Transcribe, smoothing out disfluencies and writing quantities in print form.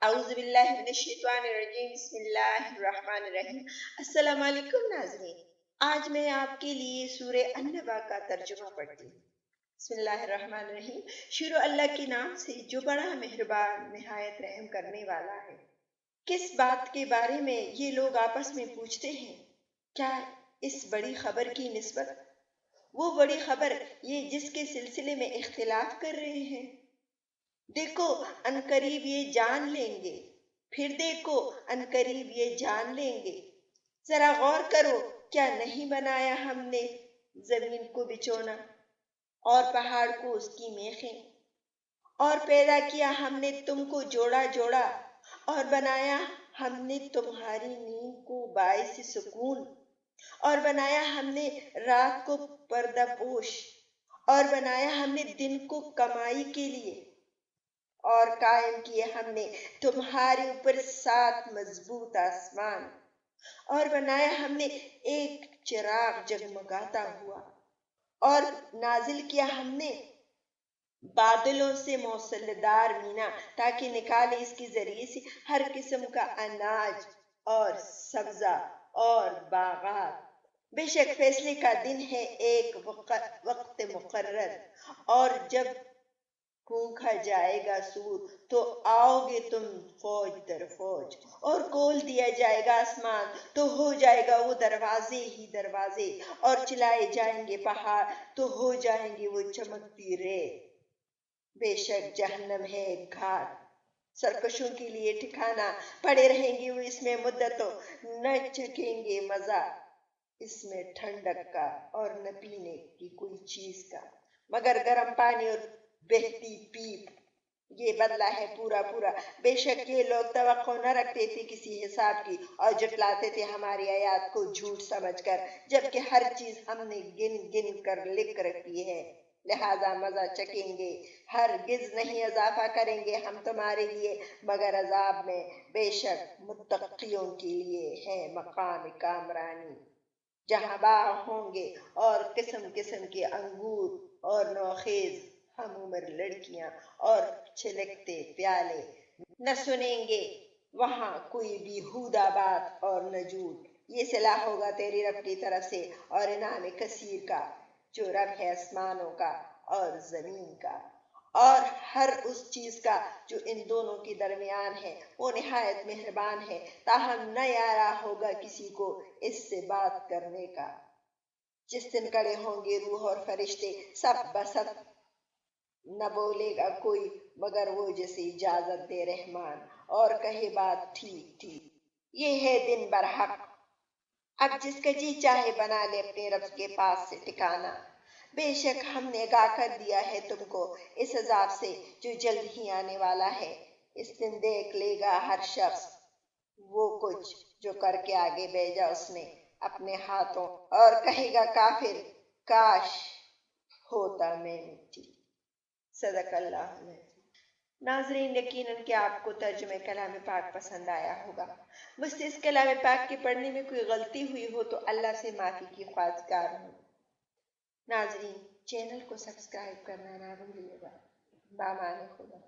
اعوذ باللہ من الشیطان الرجیم بسم اللہ الرحمن الرحیم۔ السلام علیکم ناظرین، آج میں آپ کے لیے سورہ النبا کا ترجمہ پڑھتی ہوں۔ بسم اللہ الرحمن الرحیم۔ شروع اللہ کے نام سے جو بڑا مہربان نہایت رحم کرنے والا ہے۔ کس بات کے بارے میں یہ لوگ آپس میں پوچھتے ہیں؟ کیا اس بڑی خبر کی نسبت؟ وہ بڑی خبر یہ جس کے سلسلے میں اختلاف کر رہے ہیں۔ دیکھو عنقریب یہ جان لیں گے، پھر دیکھو عنقریب یہ جان لیں گے۔ ذرا غور کرو، کیا نہیں بنایا ہم نے زمین کو بچونا اور پہاڑ کو اس کی میخیں، اور پیدا کیا ہم نے تم کو جوڑا جوڑا، اور بنایا ہم نے تمہاری نیند کو باعث سکون، اور بنایا ہم نے رات کو پردہ پوش، اور بنایا ہم نے دن کو کمائی کے لیے، اور قائم کیے ہم نے تمہارے اوپر 7 مضبوط آسمان، اور بنایا ہم نے ایک چراغ جگمگاتا ہوا، اور نازل کیا ہم نے بادلوں سے موسلادھار مینا تاکہ نکالے اس کے ذریعے سے ہر قسم کا اناج اور سبزہ اور باغات۔ بے شک فیصلے کا دن ہے ایک وقت مقرر، اور جب پھونکا جائے گا سور تو آؤ گے تم فوج در فوج، اور کھول دیا جائے گا آسمان تو ہو جائے گا وہ دروازے ہی دروازے، اور چلائے جائیں گے پہاڑ تو ہو جائیں گے وہ چمکتی ریت۔ بے شک جہنم ہے ایک گھاٹ، سرکشوں کے لیے ٹھکانا، پڑے رہیں گے وہ اس میں مدتوں، نہ چکھیں گے مزہ اس میں ٹھنڈک کا اور نہ پینے کی کوئی چیز کا مگر گرم پانی اور بہتی پیپ۔ یہ بدلہ ہے پورا پورا۔ بے شک یہ لوگ توقع نہ رکھتے تھے کسی حساب کی، اور جھٹلاتے تھے ہماری آیات کو جھوٹ سمجھ کر، جبکہ ہر چیز ہم نے گن گن کر لکھ رکھی ہے، لہذا مزہ چکیں گے۔ ہرگز نہیں اضافہ کریں گے ہم تمہارے لیے مگر عذاب میں، بے شک متقیوں کے لیے ہے مقام کامرانی، جہاں باغ ہوں گے اور قسم قسم کے انگور اور نوخیز ہم عمر لڑکیاں اور چھلکتے پیالے۔ نہ سنیں گے وہاں کوئی بیہودہ بات اور نہ جھوٹ۔ یہ صلاح ہوگا تیری رب کی طرف سے اور انعام کثیر کا، جو رب ہے آسمانوں کا اور زمین کا اور ہر اس چیز کا جو ان دونوں کے درمیان ہے۔ وہ نہایت مہربان ہے، تاہم نہ یارا ہوگا کسی کو اس سے بات کرنے کا۔ جس دن کڑے ہوں گے روح اور فرشتے سب بسب، نہ بولے گا کوئی مگر وہ جسے اجازت دے رحمان، اور کہے بات ٹھیک ٹھیک۔ یہ ہے دن برحق، اب جس کا جی چاہے بنا لے اپنے رب کے پاس سے ٹھکانا۔ بے شک ہم نے آگاہ کر دیا ہے تم کو اس عذاب سے جو جلد ہی آنے والا ہے۔ اس دن دیکھ لے گا ہر شخص وہ کچھ جو کر کے آگے بھیجا اس نے اپنے ہاتھوں، اور کہے گا کافر کاش ہوتا میں مٹی۔ صدق اللہ العظیم۔ ناظرین، یقیناً کہ آپ کو ترجمہ کلام پاک پسند آیا ہوگا۔ مجھ سے اس کلام پاک کے پڑھنے میں کوئی غلطی ہوئی ہو تو اللہ سے معافی کی خواہشگار ہوں۔ ناظرین، چینل کو سبسکرائب کرنا نہ بھولیے گا۔ بامان خدا۔